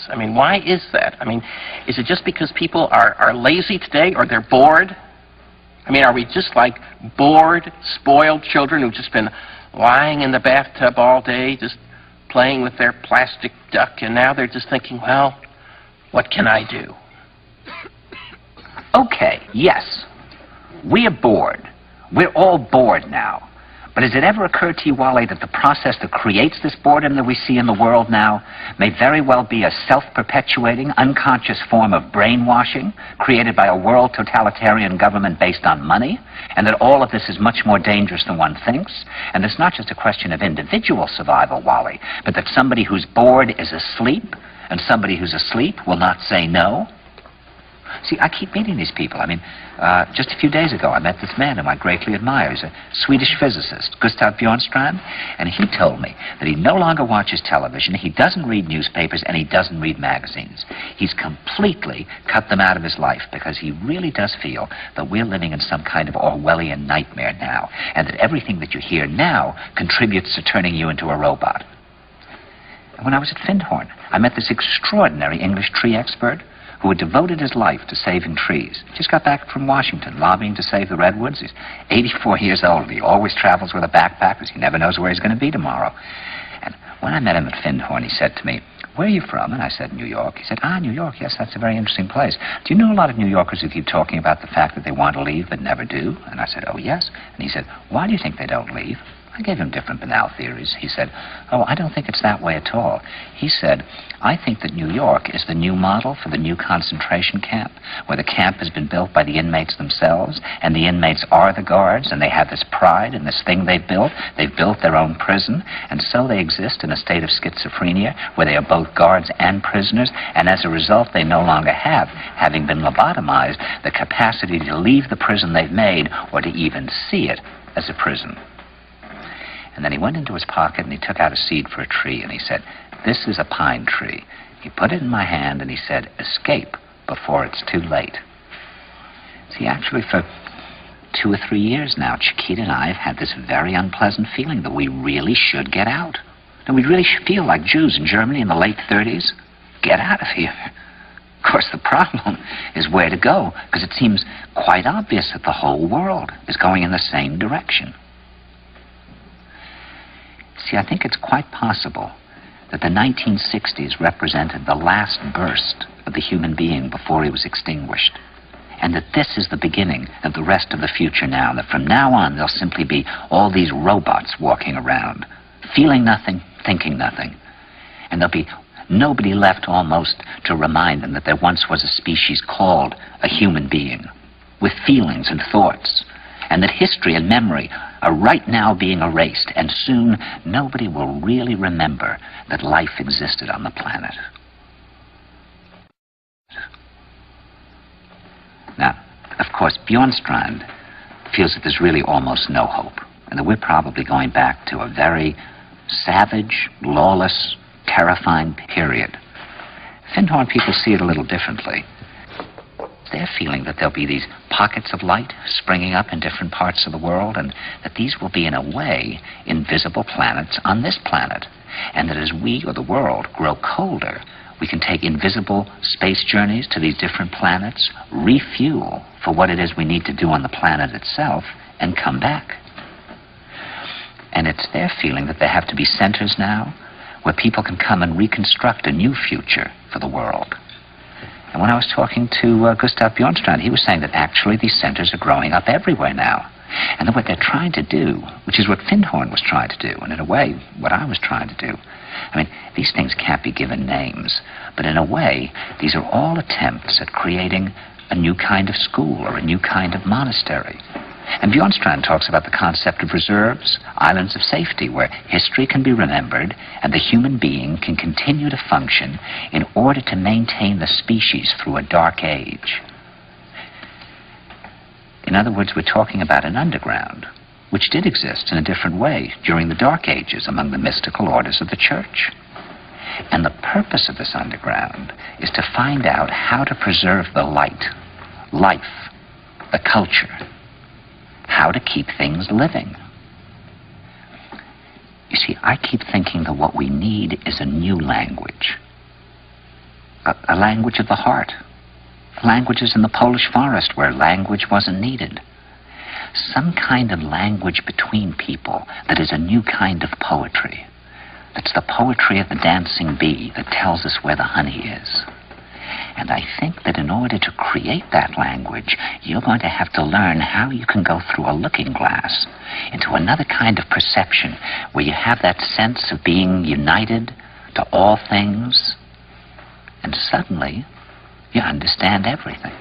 I mean, why is that? I mean, is it just because people are lazy today, or they're bored? I mean, are we just like bored, spoiled children who've just been lying in the bathtub all day, just playing with their plastic duck, and now they're just thinking, well, what can I do? Okay, yes. We are bored. We're all bored now. But has it ever occurred to you, Wally, that the process that creates this boredom that we see in the world now may very well be a self-perpetuating, unconscious form of brainwashing created by a world totalitarian government based on money, and that all of this is much more dangerous than one thinks? And it's not just a question of individual survival, Wally, but that somebody who's bored is asleep, and somebody who's asleep will not say no? See, I keep meeting these people. I mean, just a few days ago, I met this man whom I greatly admire. He's a Swedish physicist, Gustav Bjornstrand, and he told me that he no longer watches television, he doesn't read newspapers, and he doesn't read magazines. He's completely cut them out of his life because he really does feel that we're living in some kind of Orwellian nightmare now, and that everything that you hear now contributes to turning you into a robot. And when I was at Findhorn, I met this extraordinary English tree expert who had devoted his life to saving trees. He just got back from Washington, lobbying to save the redwoods. He's 84 years old. He always travels with a backpack because he never knows where he's going to be tomorrow. And when I met him at Findhorn, he said to me, "Where are you from?" And I said, "New York." He said, "New York, yes, that's a very interesting place. Do you know a lot of New Yorkers who keep talking about the fact that they want to leave but never do?" And I said, "Oh, yes." And he said, "Why do you think they don't leave?" I gave him different banal theories. He said, "Oh, I don't think it's that way at all." He said, "I think that New York is the new model for the new concentration camp, where the camp has been built by the inmates themselves, and the inmates are the guards, and they have this pride in this thing they've built. They've built their own prison, and so they exist in a state of schizophrenia, where they are both guards and prisoners, and as a result, they no longer have, having been lobotomized, the capacity to leave the prison they've made, or to even see it as a prison." And then he went into his pocket and he took out a seed for a tree and he said, "This is a pine tree." He put it in my hand and he said, "Escape before it's too late." See, actually for 2 or 3 years now, Chiquita and I have had this very unpleasant feeling that we really should get out. And we really should feel like Jews in Germany in the late 30s. Get out of here. Of course, the problem is where to go, because it seems quite obvious that the whole world is going in the same direction. See, I think it's quite possible that the 1960s represented the last burst of the human being before he was extinguished, and that this is the beginning of the rest of the future now, and that from now on there'll simply be all these robots walking around, feeling nothing, thinking nothing, and there'll be nobody left almost to remind them that there once was a species called a human being, with feelings and thoughts, and that history and memory are right now being erased, and soon nobody will really remember that life existed on the planet. Now, of course, Bjornstrand feels that there's really almost no hope, and that we're probably going back to a very savage, lawless, terrifying period. Findhorn people see it a little differently. They're feeling that there'll be these pockets of light springing up in different parts of the world, and that these will be, in a way, invisible planets on this planet. And that as we, or the world, grow colder, we can take invisible space journeys to these different planets, refuel for what it is we need to do on the planet itself, and come back. And it's their feeling that there have to be centers now where people can come and reconstruct a new future for the world. And when I was talking to Gustav Bjornstrand, he was saying that actually these centers are growing up everywhere now. And that what they're trying to do, which is what Findhorn was trying to do, and in a way, what I was trying to do. I mean, these things can't be given names, but in a way, these are all attempts at creating a new kind of school or a new kind of monastery. And Bjornstrand talks about the concept of reserves, islands of safety, where history can be remembered and the human being can continue to function in order to maintain the species through a dark age. In other words, we're talking about an underground, which did exist in a different way during the Dark Ages among the mystical orders of the Church. And the purpose of this underground is to find out how to preserve the light, life, the culture, how to keep things living. You see, I keep thinking that what we need is a new language. a language of the heart. Languages in the Polish forest where language wasn't needed. Some kind of language between people that is a new kind of poetry. That's the poetry of the dancing bee that tells us where the honey is. And I think that in order to create that language, you're going to have to learn how you can go through a looking glass into another kind of perception where you have that sense of being united to all things, and suddenly you understand everything.